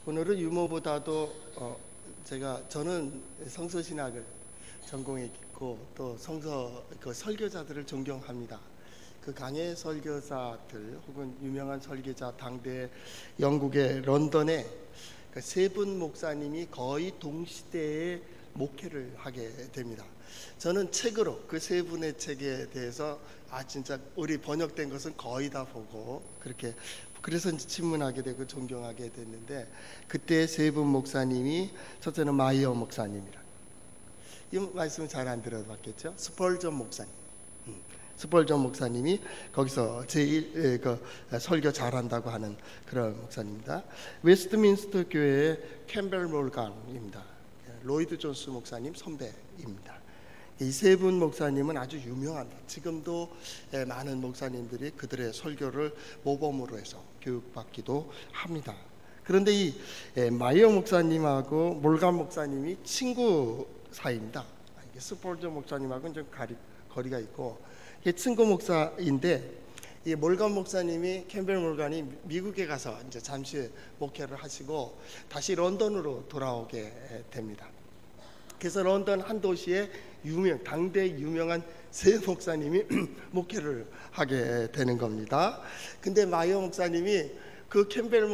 오늘은 유머보다도 저는 성서신학을 전공했고 또 설교자들을 존경합니다. 그 강의 설교자들 혹은 유명한 설교자, 당대 영국의 런던에 세 분 목사님이 거의 동시대에 목회를 하게 됩니다. 저는 책으로 그 세 분의 책에 대해서 진짜 우리 번역된 것은 거의 다 보고 그래서 친문하게 되고 존경하게 됐는데, 그때 세 분 목사님이, 첫째는 마이어 목사님이라, 이 말씀은 잘 안 들어봤겠죠? 스펄전 목사님. 스펄전 목사님이 거기서 제일 설교 잘한다고 하는 그런 목사님입니다. 웨스트민스터 교회의 캠벨 몰간입니다. 로이드 존스 목사님 선배입니다. 이 세 분 목사님은 아주 유명합니다. 지금도 많은 목사님들이 그들의 설교를 모범으로 해서 교육받기도 합니다. 그런데 이 마이어 목사님하고 몰간 목사님이 친구 사이입니다. 스펄전 목사님하고는 좀 거리가 있고, 친구 목사인데, 이 몰간 목사님이, 캠벨 몰간이 미국에 가서 이제 잠시 목회를 하시고 다시 런던으로 돌아오게 됩니다. 그래서 런던 한 도시에 당대 유명한 세 목사님이 목회를 하게 되는 겁니다. 근데 마이어 목사님이, 그 캠벨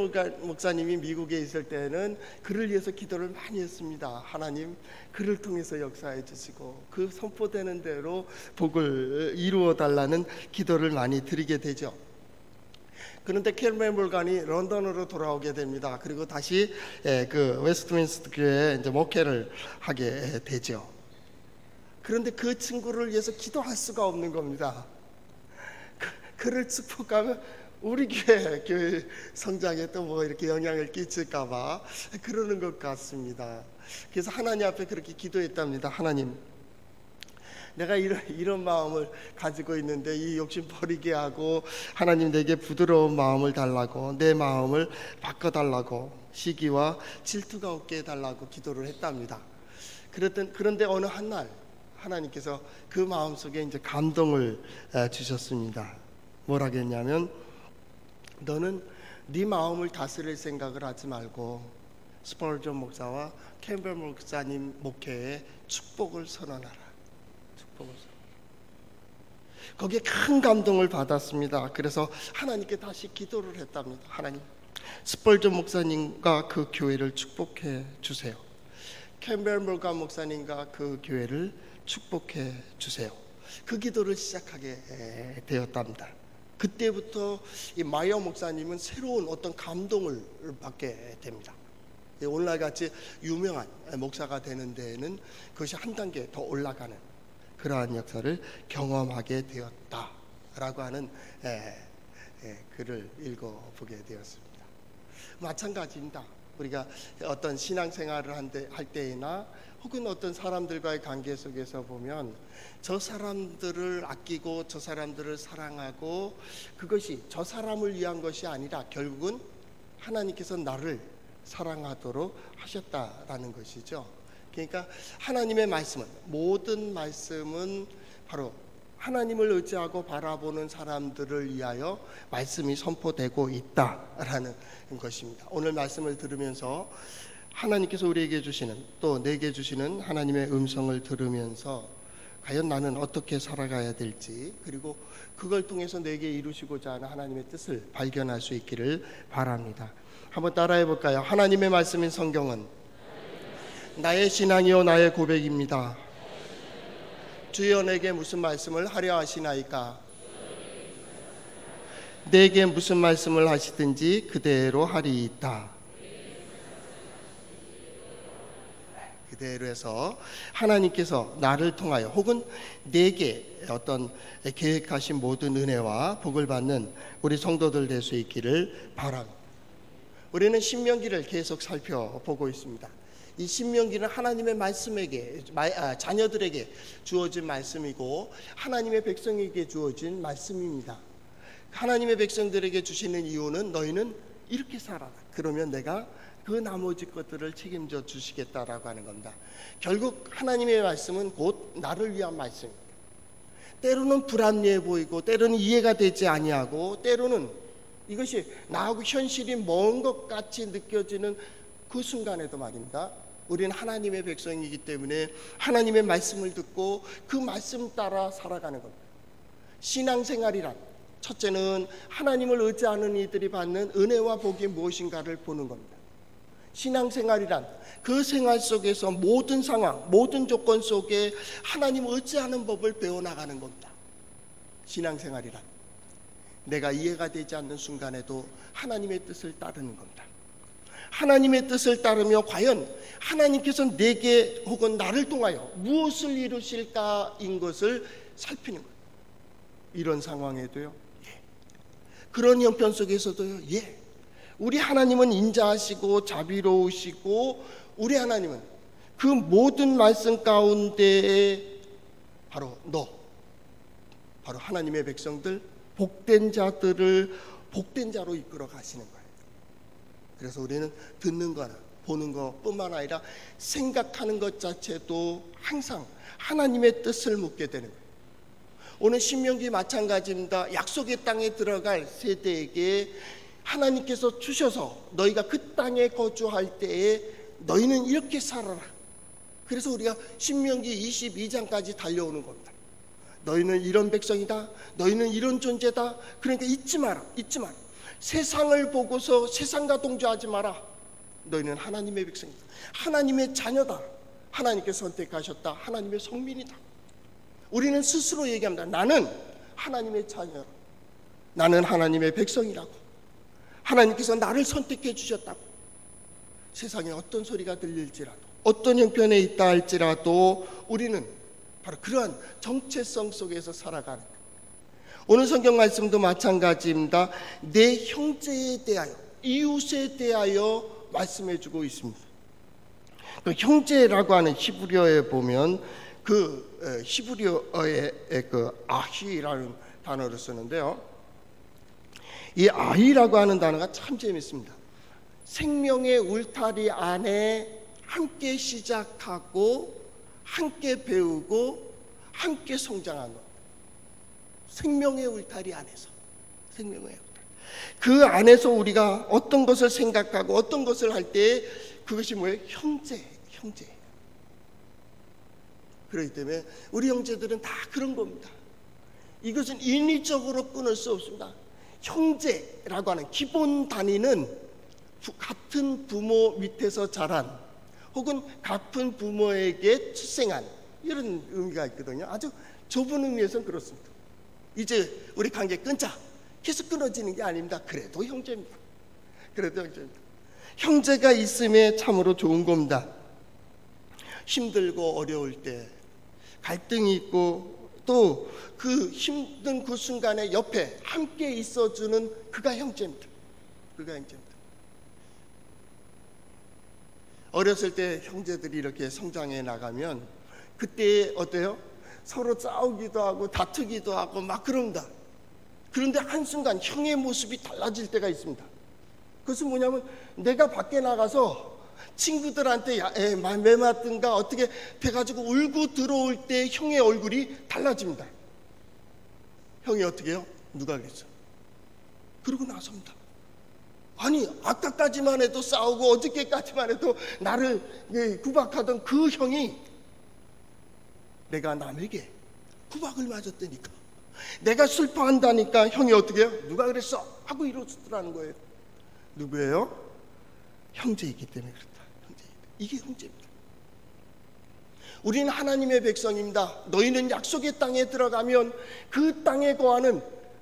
목사님이 미국에 있을 때는 그를 위해서 기도를 많이 했습니다. 하나님, 그를 통해서 역사해 주시고 그 선포되는 대로 복을 이루어 달라는 기도를 많이 드리게 되죠. 그런데 캠벨 몰간이 런던으로 돌아오게 됩니다. 그리고 다시 그 웨스트민스터 교회에 이제 목회를 하게 되죠. 그런데 그 친구를 위해서 기도할 수가 없는 겁니다. 그를 축복하면 우리 교회 성장에 또 뭐 이렇게 영향을 끼칠까봐 그러는 것 같습니다. 그래서 하나님 앞에 그렇게 기도했답니다. 하나님, 내가 이런 마음을 가지고 있는데 이 욕심 버리게 하고 하나님 내게 부드러운 마음을 달라고, 내 마음을 바꿔달라고, 시기와 질투가 없게 해달라고 기도를 했답니다. 그런데 어느 한날 하나님께서 그 마음속에 이제 감동을 주셨습니다. 뭐라고 했냐면, 너는 네 마음을 다스릴 생각을 하지 말고 스펄전 목사와 캠벨 목사님 목회에 축복을 선언하라. 거기에 큰 감동을 받았습니다. 그래서 하나님께 다시 기도를 했답니다. 하나님, 스펄전 목사님과 그 교회를 축복해 주세요. 캠벨 몰간 목사님과 그 교회를 축복해 주세요. 그 기도를 시작하게 되었답니다. 그때부터 이 마이어 목사님은 새로운 어떤 감동을 받게 됩니다. 오늘날 같이 유명한 목사가 되는 데에는 그것이 한 단계 더 올라가는 그러한 역사를 경험하게 되었다라고 하는 글을 읽어보게 되었습니다. 마찬가지입니다. 우리가 어떤 신앙생활을 할 때나 혹은 어떤 사람들과의 관계 속에서 보면, 저 사람들을 아끼고 저 사람들을 사랑하고 그것이 저 사람을 위한 것이 아니라 결국은 하나님께서 나를 사랑하도록 하셨다라는 것이죠. 그러니까 하나님의 말씀은, 모든 말씀은 바로 하나님을 의지하고 바라보는 사람들을 위하여 말씀이 선포되고 있다라는 것입니다. 오늘 말씀을 들으면서 하나님께서 우리에게 주시는, 또 내게 주시는 하나님의 음성을 들으면서 과연 나는 어떻게 살아가야 될지, 그리고 그걸 통해서 내게 이루시고자 하는 하나님의 뜻을 발견할 수 있기를 바랍니다. 한번 따라해 볼까요? 하나님의 말씀인 성경은 나의 신앙이요 나의 고백입니다. 주여, 내게 무슨 말씀을 하려 하시나이까? 내게 무슨 말씀을 하시든지 그대로 하리이다. 그대로 해서 하나님께서 나를 통하여 혹은 내게 어떤 계획하신 모든 은혜와 복을 받는 우리 성도들 될 수 있기를 바랍니다. 우리는 신명기를 계속 살펴보고 있습니다. 이 신명기는 하나님의 말씀에게, 자녀들에게 주어진 말씀이고 하나님의 백성에게 주어진 말씀입니다. 하나님의 백성들에게 주시는 이유는, 너희는 이렇게 살아라. 그러면 내가 그 나머지 것들을 책임져 주시겠다라고 하는 겁니다. 결국 하나님의 말씀은 곧 나를 위한 말씀입니다. 때로는 불합리해 보이고, 때로는 이해가 되지 아니하고, 때로는 이것이 나하고 현실이 먼 것 같이 느껴지는 그 순간에도 말입니다. 우리는 하나님의 백성이기 때문에 하나님의 말씀을 듣고 그 말씀 따라 살아가는 겁니다. 신앙생활이란 첫째는 하나님을 의지하는 이들이 받는 은혜와 복이 무엇인가를 보는 겁니다. 신앙생활이란 그 생활 속에서 모든 상황, 모든 조건 속에 하나님을 의지하는 법을 배워나가는 겁니다. 신앙생활이란 내가 이해가 되지 않는 순간에도 하나님의 뜻을 따르는 겁니다. 하나님의 뜻을 따르며 과연 하나님께서 내게 혹은 나를 통하여 무엇을 이루실까인 것을 살피는 거예요. 이런 상황에도요, 그런 형편 속에서도요, 우리 하나님은 인자하시고 자비로우시고 우리 하나님은 그 모든 말씀 가운데에 바로 바로 하나님의 백성들, 복된 자들을 복된 자로 이끌어 가시는 거예요. 그래서 우리는 듣는 거나 보는 것뿐만 아니라 생각하는 것 자체도 항상 하나님의 뜻을 묻게 되는 거예요. 오늘 신명기 마찬가지입니다. 약속의 땅에 들어갈 세대에게 하나님께서 주셔서 너희가 그 땅에 거주할 때에 너희는 이렇게 살아라. 그래서 우리가 신명기 22장까지 달려오는 겁니다. 너희는 이런 백성이다. 너희는 이런 존재다. 그러니까 잊지 마라. 세상을 보고서 세상과 동조하지 마라. 너희는 하나님의 백성이다. 하나님의 자녀다. 하나님께 선택하셨다. 하나님의 성민이다. 우리는 스스로 얘기합니다. 나는 하나님의 자녀라. 나는 하나님의 백성이라고. 하나님께서 나를 선택해 주셨다고. 세상에 어떤 소리가 들릴지라도, 어떤 형편에 있다 할지라도 우리는 바로 그러한 정체성 속에서 살아가는 거예요. 오늘 성경 말씀도 마찬가지입니다. 내 형제에 대하여, 이웃에 대하여 말씀해 주고 있습니다. 그 형제라고 하는 히브리어에 보면 그 히브리어의 그 아히라는 단어를 쓰는데요, 이 아히라고 하는 단어가 참 재밌습니다. 생명의 울타리 안에 함께 시작하고 함께 배우고 함께 성장하는 것. 생명의 울타리 안에서, 생명의 울타리. 그 안에서 우리가 어떤 것을 생각하고 어떤 것을 할 때 그것이 뭐예요? 형제. 그렇기 때문에 우리 형제들은 다 그런 겁니다. 이것은 인위적으로 끊을 수 없습니다. 형제라고 하는 기본 단위는 같은 부모 밑에서 자란 혹은 같은 부모에게 출생한 이런 의미가 있거든요. 아주 좁은 의미에서는 그렇습니다. 이제 우리 관계 끊자. 계속 끊어지는 게 아닙니다. 그래도 형제입니다. 형제가 있음에 참으로 좋은 겁니다. 힘들고 어려울 때 갈등이 있고 또 그 힘든 그 순간에 옆에 함께 있어주는 그가 형제입니다. 어렸을 때 형제들이 이렇게 성장해 나가면 그때 어때요? 서로 싸우기도 하고 다투기도 하고 막 그럽니다. 그런데 한순간 형의 모습이 달라질 때가 있습니다. 그것은 뭐냐면 내가 밖에 나가서 친구들한테 매 맞든가 어떻게 돼가지고 울고 들어올 때 형의 얼굴이 달라집니다. 형이 어떻게 해요? 누가 그랬어? 그러고 나섭니다. 아니 아까까지만 해도 싸우고 어저께까지만 해도 나를 구박하던 그 형이 내가 남에게 구박을 맞았다니까, 내가 슬퍼한다니까 형이 어떻게 해요? 누가 그랬어? 하고 이러더라는 거예요. 누구예요? 형제이기 때문에 그렇다. 이게 형제입니다. 우리는 하나님의 백성입니다. 너희는 약속의 땅에 들어가면 그 땅에 거하는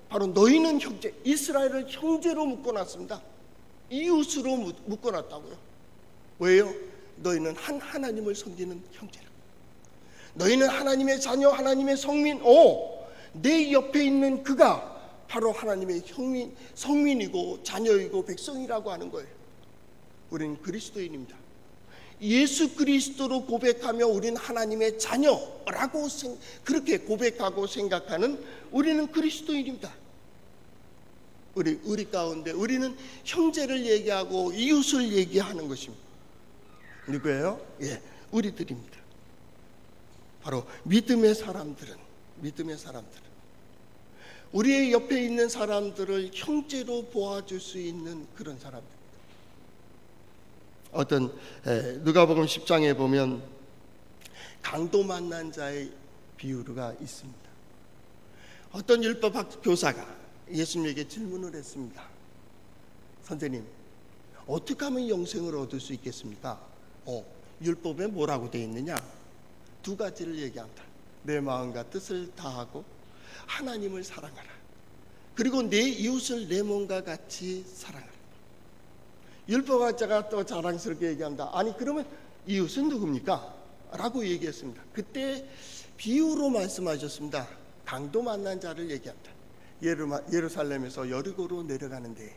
바로 너희는 형제, 이스라엘을 형제로 묶어놨습니다. 이웃으로 묶어놨다고요. 왜요? 너희는 한 하나님을 섬기는 형제라. 너희는 하나님의 자녀, 하나님의 성민. 내 옆에 있는 그가 바로 하나님의 성민이고 자녀이고 백성이라고 하는 거예요. 우리는 그리스도인입니다. 예수 그리스도로 고백하며 우리는 하나님의 자녀라고 그렇게 고백하고 생각하는 우리는 그리스도인입니다. 우리 가운데 우리는 형제를 얘기하고 이웃을 얘기하는 것입니다. 누구예요? 우리들입니다. 바로 믿음의 사람들은 우리의 옆에 있는 사람들을 형제로 보아줄 수 있는 그런 사람들. 어떤 누가복음 10장에 보면 강도 만난 자의 비유가 있습니다. 어떤 율법 교사가 예수님에게 질문을 했습니다. 선생님, 어떻게 하면 영생을 얻을 수 있겠습니까? 율법에 뭐라고 되어 있느냐? 두 가지를 얘기합니다. 내 마음과 뜻을 다하고 하나님을 사랑하라. 그리고 내 이웃을 내 몸과 같이 사랑하라. 율법학자가 또 자랑스럽게 얘기합니다. 아니 그러면 이웃은 누굽니까? 라고 얘기했습니다. 그때 비유로 말씀하셨습니다. 강도 만난 자를 얘기합니다. 예루살렘에서 여리고로 내려가는데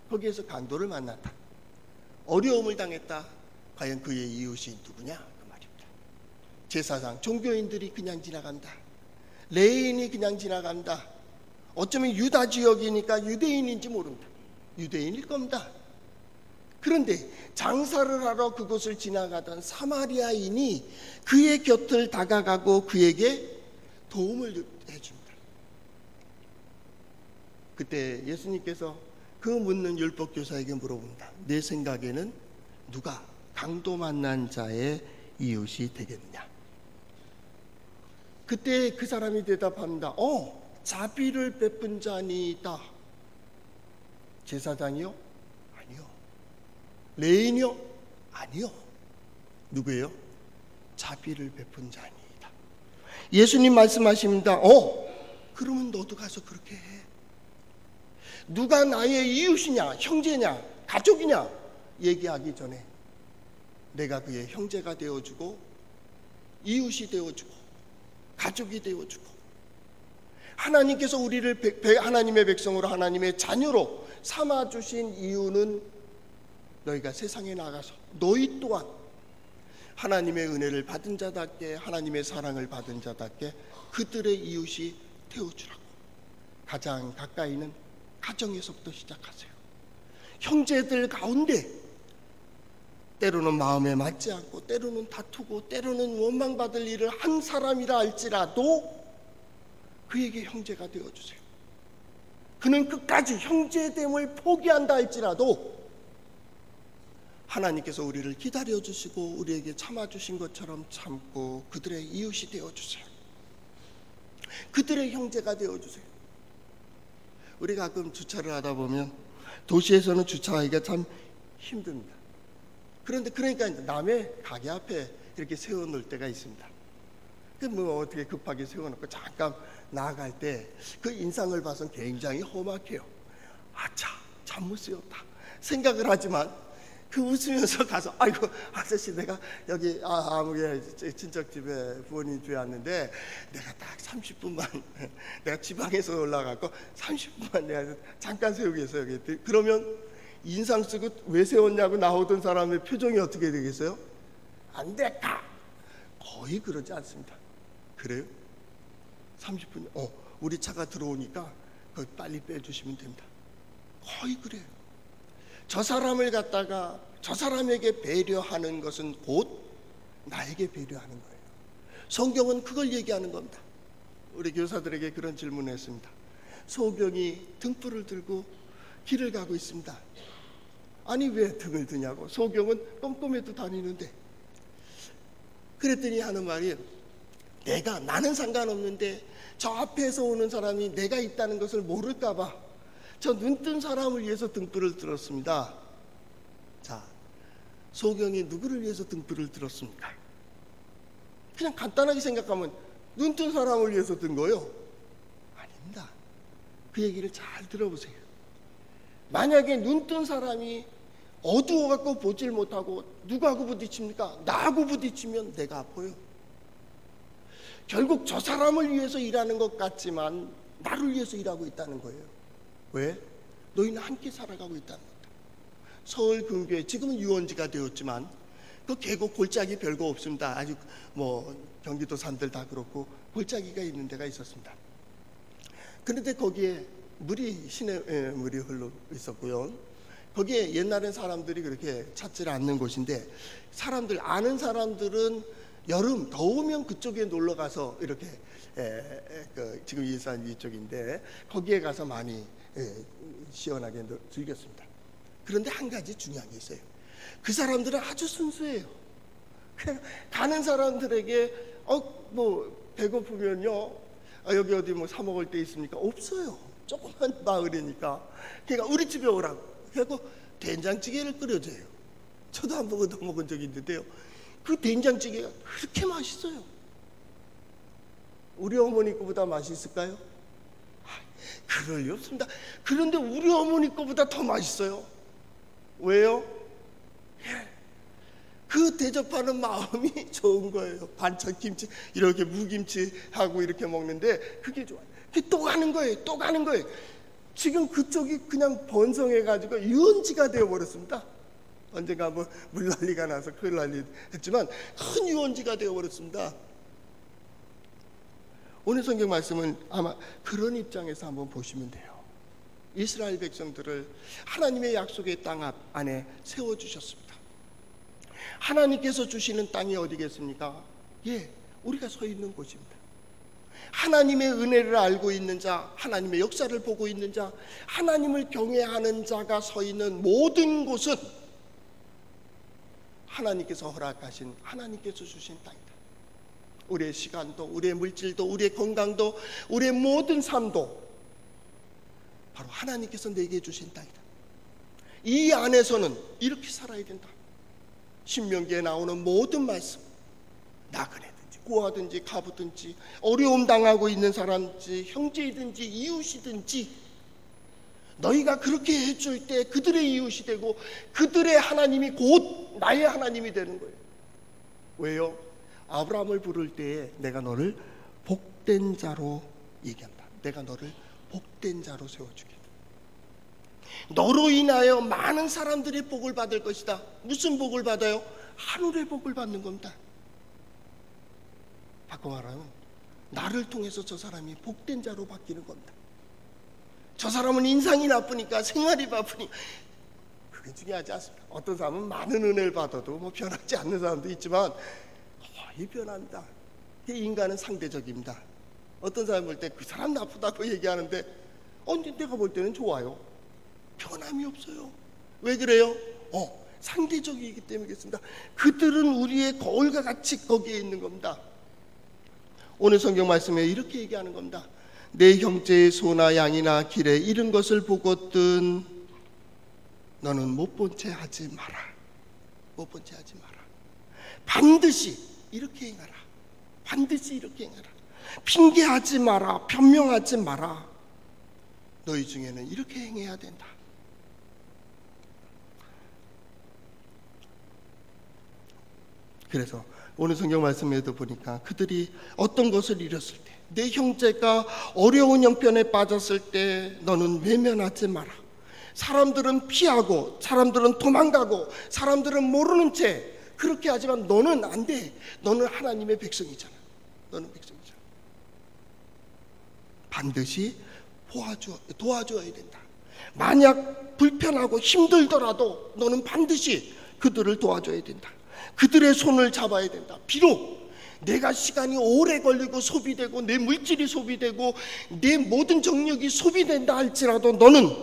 거기에서 강도를 만났다. 어려움을 당했다. 과연 그의 이웃이 누구냐? 그 말입니다. 제사장, 종교인들이 그냥 지나간다. 레인이 그냥 지나간다. 어쩌면 유다 지역이니까 유대인인지 모른다. 유대인일 겁니다. 그런데 장사를 하러 그곳을 지나가던 사마리아인이 그의 곁을 다가가고 그에게 도움을 해줍니다. 그때 예수님께서 그 묻는 율법교사에게 물어본다. 내 생각에는 누가 강도 만난 자의 이웃이 되겠느냐? 그때 그 사람이 대답합니다. 자비를 베푼 자니이다. 제사장이요? 아니요. 레인이요? 아니요. 누구예요? 자비를 베푼 자니이다. 예수님 말씀하십니다. 그러면 너도 가서 그렇게 해. 누가 나의 이웃이냐, 형제냐, 가족이냐 얘기하기 전에 내가 그의 형제가 되어주고 이웃이 되어주고 가족이 되어주고 하나님께서 우리를 하나님의 백성으로 하나님의 자녀로 삼아주신 이유는 너희가 세상에 나가서 너희 또한 하나님의 은혜를 받은 자답게 하나님의 사랑을 받은 자답게 그들의 이웃이 되어주라고. 가장 가까이는 가정에서부터 시작하세요. 형제들 가운데 때로는 마음에 맞지 않고 때로는 다투고 때로는 원망받을 일을 한 사람이라 할지라도 그에게 형제가 되어주세요. 그는 끝까지 형제됨을 포기한다 할지라도 하나님께서 우리를 기다려주시고 우리에게 참아주신 것처럼 참고 그들의 이웃이 되어주세요. 그들의 형제가 되어주세요. 우리 가끔 주차를 하다 보면 도시에서는 주차하기가 참 힘듭니다. 그러니까 남의 가게 앞에 이렇게 세워놓을 때가 있습니다. 뭐 어떻게 급하게 세워놓고 잠깐 나아갈 때 그 인상을 봐서 굉장히 험악해요. 아차, 잘못 세웠다 생각을 하지만 그 웃으면서 가서 아이고 아저씨 내가 여기 아무개 친척 집에 부모님 집에 왔는데 내가 딱 30분만 내가 지방에서 올라가고 30분만 내가 잠깐 세우기 위해서 여기 그러면 인상 쓰고 왜 세웠냐고 나오던 사람의 표정이 어떻게 되겠어요? 안 될까? 거의 그러지 않습니다. 그래요? 30분 우리 차가 들어오니까 거기 빨리 빼주시면 됩니다. 거의 그래요. 저 사람을 갖다가 저 사람에게 배려하는 것은 곧 나에게 배려하는 거예요. 성경은 그걸 얘기하는 겁니다. 우리 교사들에게 그런 질문을 했습니다. 소경이 등불을 들고 길을 가고 있습니다. 아니 왜 등을 드냐고. 소경은 꼼꼼해도 다니는데. 그랬더니 하는 말이 나는 상관없는데 저 앞에서 오는 사람이 내가 있다는 것을 모를까 봐 저 눈뜬 사람을 위해서 등불을 들었습니다. 자, 소경이 누구를 위해서 등불을 들었습니까? 그냥 간단하게 생각하면 눈뜬 사람을 위해서 든 거예요? 아닙니다. 그 얘기를 잘 들어보세요. 만약에 눈뜬 사람이 어두워갖고 보질 못하고 누구하고 부딪힙니까? 나하고 부딪히면 내가 아파요. 결국 저 사람을 위해서 일하는 것 같지만 나를 위해서 일하고 있다는 거예요. 왜? 너희는 함께 살아가고 있다는 겁니다. 서울 근교에 지금은 유원지가 되었지만 그 계곡 골짜기 별거 없습니다. 아주 뭐 경기도 산들 다 그렇고 골짜기가 있는 데가 있었습니다. 그런데 거기에 시내 물이 흘러 있었고요. 거기에 옛날엔 사람들이 그렇게 찾지 않는 곳인데 아는 사람들은 여름 더우면 그쪽에 놀러 가서 이렇게 지금 일산 이쪽인데 거기에 가서 많이 시원하게 즐겼습니다. 그런데 한 가지 중요한 게 있어요. 그 사람들은 아주 순수해요. 그냥 가는 사람들에게 뭐 배고프면요, 여기 어디 뭐 사 먹을 데 있습니까? 없어요. 조그만 마을이니까. 그러니까 우리 집에 오라고. 그래서 된장찌개를 끓여줘요. 저도 한 번 먹은 적이 있는데요, 그 된장찌개가 그렇게 맛있어요. 우리 어머니 거보다 맛있을까요? 그럴 리 없습니다. 그런데 우리 어머니 거보다 더 맛있어요. 왜요? 그 대접하는 마음이 좋은 거예요. 반찬 김치 이렇게 무김치 하고 이렇게 먹는데 그게 좋아요. 또 가는 거예요. 또 가는 거예요. 지금 그쪽이 그냥 번성해가지고 유원지가 되어버렸습니다. 언젠가 뭐 물난리가 나서 큰일 난리 했지만 큰 유원지가 되어버렸습니다. 오늘 성경 말씀은 아마 그런 입장에서 한번 보시면 돼요. 이스라엘 백성들을 하나님의 약속의 땅 안에 세워주셨습니다. 하나님께서 주시는 땅이 어디겠습니까? 우리가 서 있는 곳입니다. 하나님의 은혜를 알고 있는 자, 하나님의 역사를 보고 있는 자, 하나님을 경외하는 자가 서 있는 모든 곳은 하나님께서 허락하신, 하나님께서 주신 땅이다. 우리의 시간도, 우리의 물질도, 우리의 건강도, 우리의 모든 삶도 바로 하나님께서 내게 주신 땅이다. 이 안에서는 이렇게 살아야 된다. 신명기에 나오는 모든 말씀, 나그네든지 고아든지 가부든지 어려움 당하고 있는 사람든지 형제이든지 이웃이든지 너희가 그렇게 해줄 때 그들의 이웃이 되고 그들의 하나님이 곧 나의 하나님이 되는 거예요. 왜요? 아브라함을 부를 때에 내가 너를 복된 자로 얘기한다. 내가 너를 복된 자로 세워주겠다. 너로 인하여 많은 사람들이 복을 받을 것이다. 무슨 복을 받아요? 하늘의 복을 받는 겁니다. 바꿔 말하면 나를 통해서 저 사람이 복된 자로 바뀌는 겁니다. 저 사람은 인상이 나쁘니까, 생활이 바쁘니까 그게 중요하지 않습니다. 어떤 사람은 많은 은혜를 받아도 뭐 변하지 않는 사람도 있지만 거의 변합니다. 인간은 상대적입니다. 어떤 사람 볼 때 그 사람 나쁘다고 얘기하는데 내가 볼 때는 좋아요. 변함이 없어요. 왜 그래요? 상대적이기 때문이겠습니다. 그들은 우리의 거울과 같이 거기에 있는 겁니다. 오늘 성경 말씀에 이렇게 얘기하는 겁니다. 내 형제의 소나 양이나 길에 잃은 것을 보거든 너는 못 본 채 하지 마라. 못 본 채 하지 마라. 반드시 이렇게 행하라. 반드시 이렇게 행하라. 핑계하지 마라. 변명하지 마라. 너희 중에는 이렇게 행해야 된다. 그래서 오늘 성경 말씀에도 보니까 그들이 어떤 것을 잃었을 때, 내 형제가 어려운 형편에 빠졌을 때 너는 외면하지 마라. 사람들은 피하고 사람들은 도망가고 사람들은 모르는 채 그렇게 하지만 너는 안 돼. 너는 하나님의 백성이잖아. 너는 백성이잖아. 반드시 도와줘야 된다. 만약 불편하고 힘들더라도 너는 반드시 그들을 도와줘야 된다. 그들의 손을 잡아야 된다. 비록 내가 시간이 오래 걸리고 소비되고 내 물질이 소비되고 내 모든 정력이 소비된다 할지라도 너는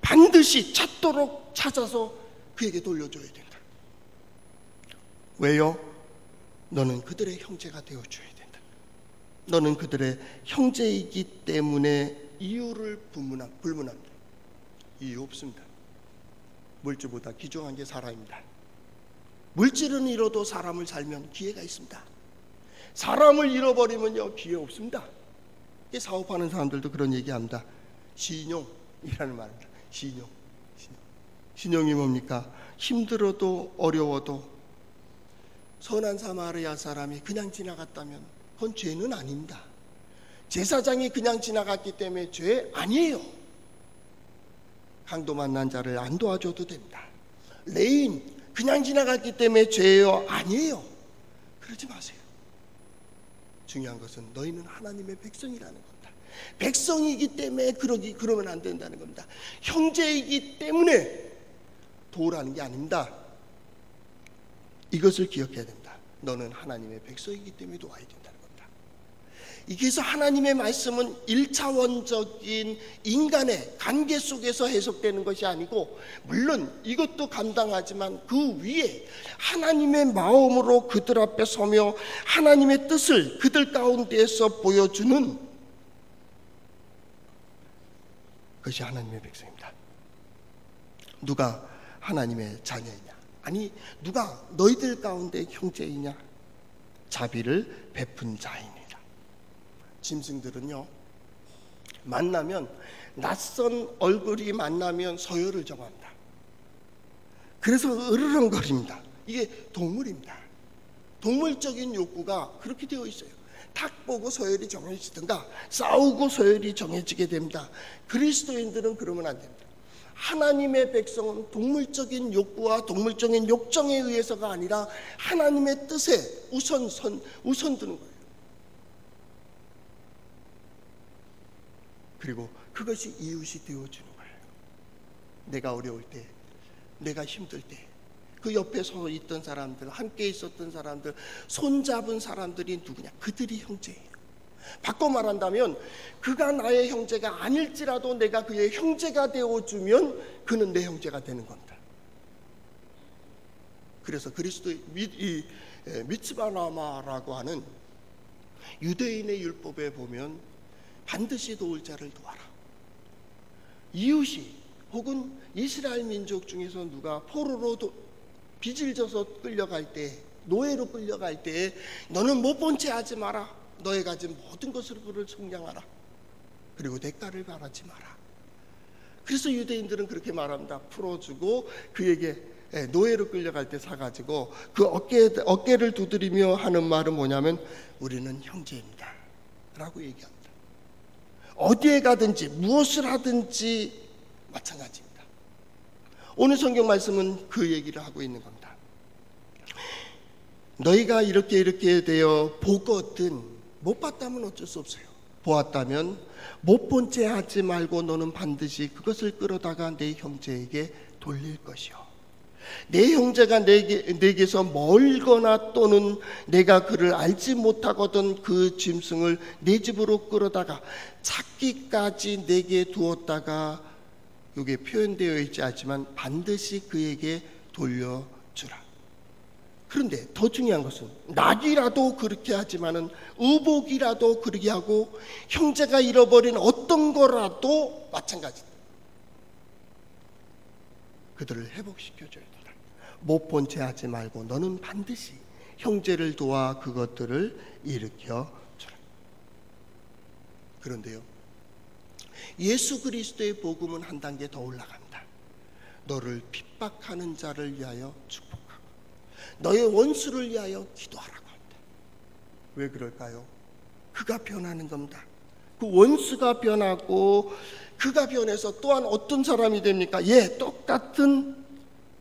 반드시 찾도록 찾아서 그에게 돌려줘야 된다. 왜요? 너는 그들의 형제가 되어줘야 된다. 너는 그들의 형제이기 때문에 이유를 불문합니다. 이유 없습니다. 물질보다 귀중한 게 사람입니다. 물질은 잃어도 사람을 살면 기회가 있습니다. 사람을 잃어버리면요, 기회 없습니다. 사업하는 사람들도 그런 얘기합니다. 신용이라는 말입니다. 신용이 뭡니까? 힘들어도 어려워도 선한 사마리아 사람이 그냥 지나갔다면 그건 죄는 아닙니다. 제사장이 그냥 지나갔기 때문에 죄 아니에요. 강도 만난 자를 안 도와줘도 됩니다. 레인 그냥 지나갔기 때문에 죄예요? 아니에요. 그러지 마세요. 중요한 것은 너희는 하나님의 백성이라는 겁니다. 백성이기 때문에 그러면 안 된다는 겁니다. 형제이기 때문에 도우라는 게 아닙니다. 이것을 기억해야 됩니다. 너는 하나님의 백성이기 때문에 도와야 된다는 겁니다. 그래서 하나님의 말씀은 1차원적인 인간의 관계 속에서 해석되는 것이 아니고, 물론 이것도 감당하지만 그 위에 하나님의 마음으로 그들 앞에 서며 하나님의 뜻을 그들 가운데에서 보여주는 것이 하나님의 백성입니다. 누가 하나님의 자녀이냐? 아니, 누가 너희들 가운데 형제이냐? 자비를 베푼 자이니라. 짐승들은요, 만나면, 낯선 얼굴이 만나면 서열을 정한다. 그래서 으르렁거립니다. 이게 동물입니다. 동물적인 욕구가 그렇게 되어 있어요. 탁 보고 서열이 정해지든가 싸우고 서열이 정해지게 됩니다. 그리스도인들은 그러면 안 됩니다. 하나님의 백성은 동물적인 욕구와 동물적인 욕정에 의해서가 아니라 하나님의 뜻에 우선 두는 거예요. 그리고 그것이 이웃이 되어주는 거예요. 내가 어려울 때, 내가 힘들 때, 그 옆에 서 있던 사람들, 함께 있었던 사람들, 손잡은 사람들이 누구냐? 그들이 형제예요. 바꿔 말한다면, 그가 나의 형제가 아닐지라도 내가 그의 형제가 되어주면 그는 내 형제가 되는 겁니다. 그래서 그리스도의 미츠바나마라고 하는 유대인의 율법에 보면 반드시 도울 자를 도와라. 이웃이 혹은 이스라엘 민족 중에서 누가 포로로 빚을 져서 끌려갈 때, 노예로 끌려갈 때 너는 못 본 채 하지 마라. 너의 가진 모든 것으로 그를 속량하라. 그리고 대가를 바라지 마라. 그래서 유대인들은 그렇게 말합니다. 풀어주고 그에게 노예로 끌려갈 때 사가지고 그 어깨를 두드리며 하는 말은 뭐냐면 우리는 형제입니다 라고 얘기합니다. 어디에 가든지 무엇을 하든지 마찬가지입니다. 오늘 성경 말씀은 그 얘기를 하고 있는 겁니다. 너희가 이렇게 되어 보거든, 못 봤다면 어쩔 수 없어요. 보았다면 못 본 채 하지 말고 너는 반드시 그것을 끌어다가 내 형제에게 돌릴 것이요. 내 형제가 내게서 멀거나 또는 내가 그를 알지 못하거든 그 짐승을 내 집으로 끌어다가 찾기까지 내게 두었다가, 이게 표현되어 있지 않지만 반드시 그에게 돌려주라. 그런데 더 중요한 것은 낙이라도 그렇게 하지만은 의복이라도 그렇게 하고 형제가 잃어버린 어떤 거라도 마찬가지다. 그들을 회복시켜줘야 된다. 못 본 채 하지 말고 너는 반드시 형제를 도와 그것들을 일으켜줘라. 그런데요, 예수 그리스도의 복음은 한 단계 더 올라갑니다. 너를 핍박하는 자를 위하여 축복하고 너의 원수를 위하여 기도하라고 합니다. 왜 그럴까요? 그가 변하는 겁니다. 그 원수가 변하고 그가 변해서 또한 어떤 사람이 됩니까? 똑같은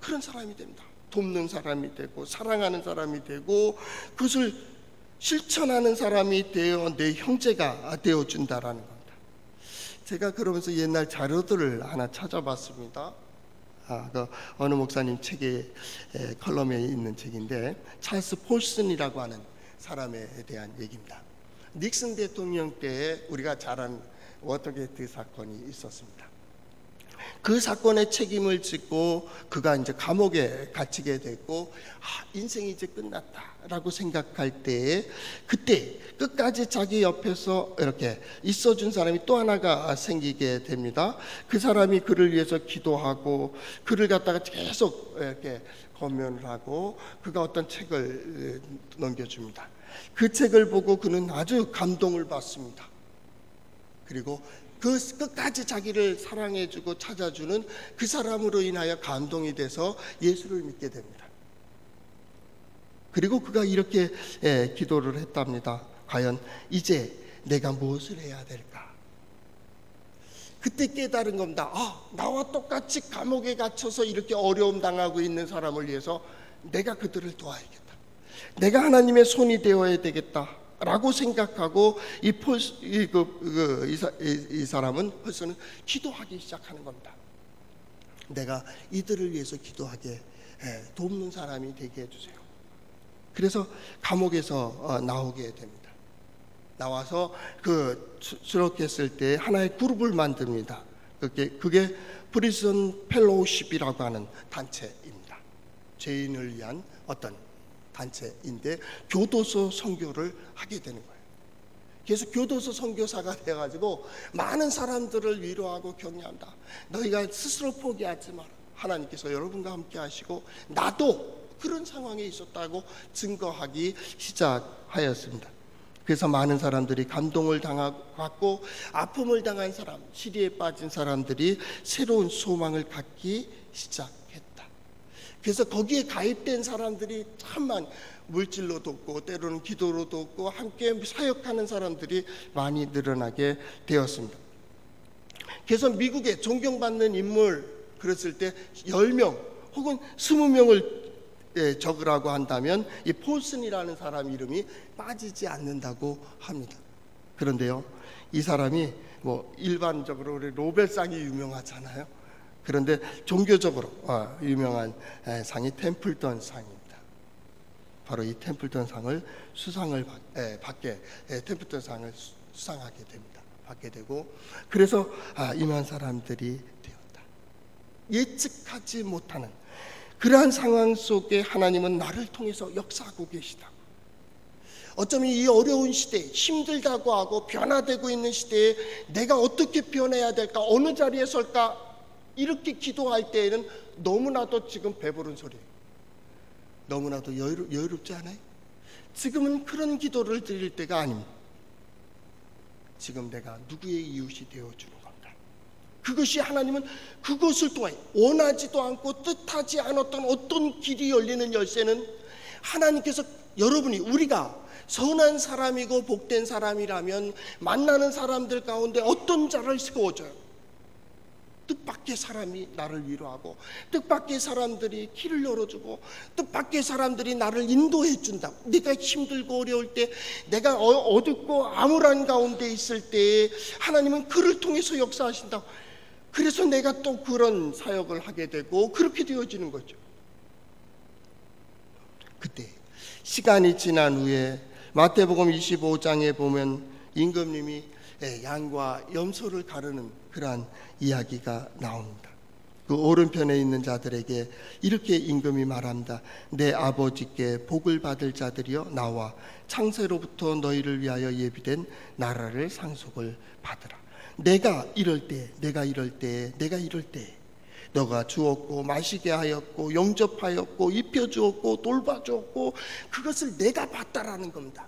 그런 사람이 됩니다. 돕는 사람이 되고 사랑하는 사람이 되고 그것을 실천하는 사람이 되어 내 형제가 되어준다라는 겁니다. 제가 그러면서 옛날 자료들을 하나 찾아봤습니다. 그 어느 목사님 책에 컬럼에 있는 책인데, 찰스 폴슨이라고 하는 사람에 대한 얘기입니다. 닉슨 대통령 때 우리가 잘 아는 워터게이트 사건이 있었습니다. 그 사건의 책임을 짓고 그가 이제 감옥에 갇히게 됐고, 인생이 이제 끝났다라고 생각할 때에 그때 끝까지 자기 옆에서 이렇게 있어준 사람이 또 하나가 생기게 됩니다. 그 사람이 그를 위해서 기도하고 그를 갖다가 계속 이렇게 권면을 하고 그가 어떤 책을 넘겨줍니다. 그 책을 보고 그는 아주 감동을 받습니다. 그리고 그 끝까지 자기를 사랑해주고 찾아주는 그 사람으로 인하여 감동이 돼서 예수를 믿게 됩니다. 그리고 그가 이렇게 기도를 했답니다. 과연 이제 내가 무엇을 해야 될까? 그때 깨달은 겁니다. 나와 똑같이 감옥에 갇혀서 이렇게 어려움 당하고 있는 사람을 위해서 내가 그들을 도와야겠다. 내가 하나님의 손이 되어야 되겠다 라고 생각하고 이 사람은 벌써는 기도하기 시작하는 겁니다. 내가 이들을 위해서 기도하게 돕는 사람이 되게 해주세요. 그래서 감옥에서 나오게 됩니다. 나와서 그 수록했을 때 하나의 그룹을 만듭니다. 그게 프리즌 펠로우십이라고 하는 단체입니다. 죄인을 위한 어떤 단체인데 교도소 선교를 하게 되는 거예요. 그래서 교도소 선교사가 돼가지고 많은 사람들을 위로하고 격려한다. 너희가 스스로 포기하지 마라. 하나님께서 여러분과 함께 하시고 나도 그런 상황에 있었다고 증거하기 시작하였습니다. 그래서 많은 사람들이 감동을 받고 아픔을 당한 사람, 시리에 빠진 사람들이 새로운 소망을 갖기 시작했다. 그래서 거기에 가입된 사람들이 참만 물질로 돕고 때로는 기도로 돕고 함께 사역하는 사람들이 많이 늘어나게 되었습니다. 그래서 미국에 존경받는 인물 그랬을 때 10명 혹은 20명을 적으라고 한다면 이 폴슨이라는 사람 이름이 빠지지 않는다고 합니다. 그런데요, 이 사람이 뭐 일반적으로 우리 노벨상이 유명하잖아요. 그런데 종교적으로 유명한 상이 템플턴 상입니다. 바로 이 템플턴 상을 템플턴 상을 수상하게 됩니다. 받게 되고, 그래서 임한 사람들이 되었다. 예측하지 못하는 그러한 상황 속에 하나님은 나를 통해서 역사하고 계시다. 어쩌면 이 어려운 시대에 힘들다고 하고 변화되고 있는 시대에 내가 어떻게 변해야 될까, 어느 자리에 설까, 이렇게 기도할 때에는 너무나도 지금 배부른 소리예요. 너무나도 여유롭지 않아요? 지금은 그런 기도를 드릴 때가 아닙니다. 지금 내가 누구의 이웃이 되어주는 겁니다. 그것이 하나님은 그것을 통해 원하지도 않고 뜻하지 않았던 어떤 길이 열리는 열쇠는 하나님께서 우리가 선한 사람이고 복된 사람이라면 만나는 사람들 가운데 어떤 자를 세워줘요. 뜻밖의 사람이 나를 위로하고 뜻밖의 사람들이 길을 열어주고 뜻밖의 사람들이 나를 인도해 준다. 내가 힘들고 어려울 때, 내가 어둡고 암울한 가운데 있을 때 하나님은 그를 통해서 역사하신다. 그래서 내가 또 그런 사역을 하게 되고 그렇게 되어지는 거죠. 그때 시간이 지난 후에 마태복음 25장에 보면 임금님이 양과 염소를 가르는 그러한 이야기가 나옵니다. 그 오른편에 있는 자들에게 이렇게 임금이 말합니다. 내 아버지께 복을 받을 자들이여 나와 창세로부터 너희를 위하여 예비된 나라를 상속을 받으라. 내가 이럴 때 너가 주었고 마시게 하였고 영접하였고 입혀주었고 돌봐주었고 그것을 내가 봤다라는 겁니다.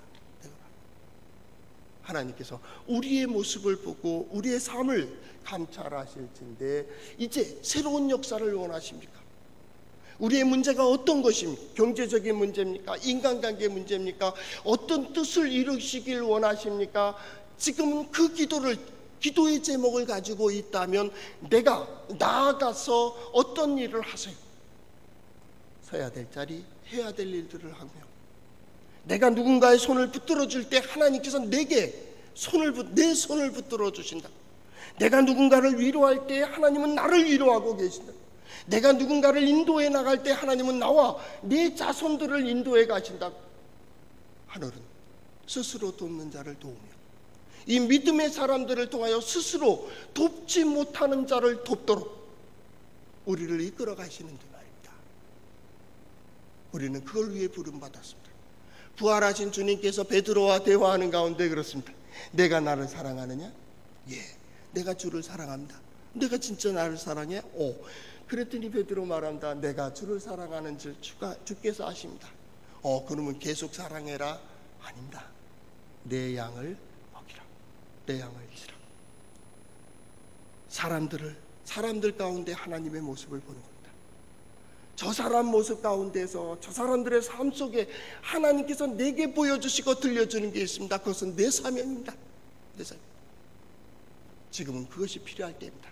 하나님께서 우리의 모습을 보고 우리의 삶을 감찰하실진데 이제 새로운 역사를 원하십니까? 우리의 문제가 어떤 것입니까? 경제적인 문제입니까? 인간관계 문제입니까? 어떤 뜻을 이루시길 원하십니까? 지금은 그 기도의 제목을 가지고 있다면 내가 나아가서 어떤 일을 하세요? 서야 될 자리, 해야 될 일들을 하며, 내가 누군가의 손을 붙들어 줄 때 하나님께서 내 손을 붙들어 주신다. 내가 누군가를 위로할 때 하나님은 나를 위로하고 계신다. 내가 누군가를 인도해 나갈 때 하나님은 나와 내 자손들을 인도해 가신다. 하늘은 스스로 돕는 자를 도우며 이 믿음의 사람들을 통하여 스스로 돕지 못하는 자를 돕도록 우리를 이끌어 가시는데 말입니다. 우리는 그걸 위해 부름받았습니다. 부활하신 주님께서 베드로와 대화하는 가운데 그렇습니다. 내가 나를 사랑하느냐? 예, 내가 주를 사랑합니다. 내가 진짜 나를 사랑해? 그랬더니 베드로 말합니다. 내가 주를 사랑하는 줄 주께서 아십니다. 그러면 계속 사랑해라? 아닙니다. 내 양을 먹이라. 내 양을 치라. 사람들 가운데 하나님의 모습을 보는 겁니다. 저 사람 모습 가운데서 저 사람들의 삶 속에 하나님께서 내게 보여주시고 들려주는 게 있습니다. 그것은 내 사명입니다. 내 사명. 지금은 그것이 필요할 때입니다.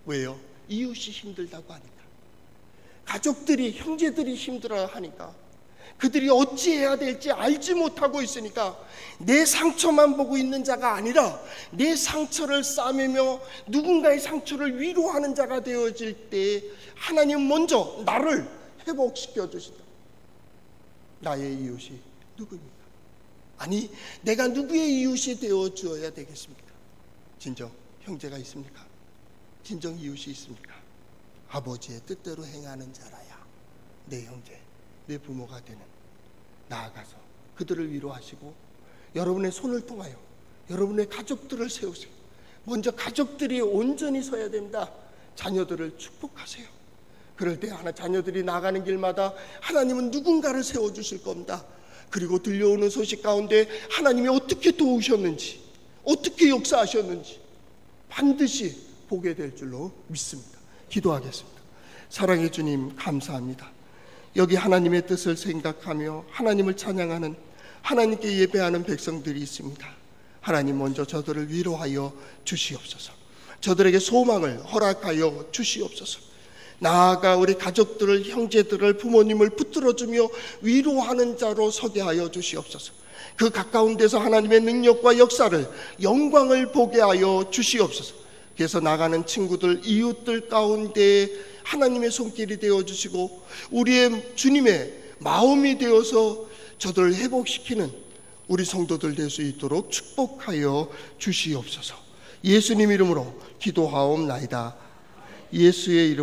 왜요? 이웃이 힘들다고 하니까, 가족들이, 형제들이 힘들어 하니까, 그들이 어찌해야 될지 알지 못하고 있으니까 내 상처만 보고 있는 자가 아니라 내 상처를 싸매며 누군가의 상처를 위로하는 자가 되어질 때 하나님 먼저 나를 회복시켜 주신다. 나의 이웃이 누구입니까? 아니, 내가 누구의 이웃이 되어 주어야 되겠습니까? 진정 형제가 있습니까? 진정 이웃이 있습니까? 아버지의 뜻대로 행하는 자라야 내 형제, 내 부모가 되는, 나아가서 그들을 위로하시고 여러분의 손을 통하여 여러분의 가족들을 세우세요. 먼저 가족들이 온전히 서야 됩니다. 자녀들을 축복하세요. 그럴 때 자녀들이 나가는 길마다 하나님은 누군가를 세워주실 겁니다. 그리고 들려오는 소식 가운데 하나님이 어떻게 도우셨는지, 어떻게 역사하셨는지 반드시 보게 될 줄로 믿습니다. 기도하겠습니다. 사랑의 주님, 감사합니다. 여기 하나님의 뜻을 생각하며 하나님을 찬양하는, 하나님께 예배하는 백성들이 있습니다. 하나님, 먼저 저들을 위로하여 주시옵소서. 저들에게 소망을 허락하여 주시옵소서. 나아가 우리 가족들을, 형제들을, 부모님을 붙들어주며 위로하는 자로 서게 하여 주시옵소서. 그 가까운 데서 하나님의 능력과 역사를, 영광을 보게 하여 주시옵소서. 그래서 나가는 친구들, 이웃들 가운데 하나님의 손길이 되어주시고 우리의 주님의 마음이 되어서 저들을 회복시키는 우리 성도들 될 수 있도록 축복하여 주시옵소서. 예수님 이름으로 기도하옵나이다. 예수의 이름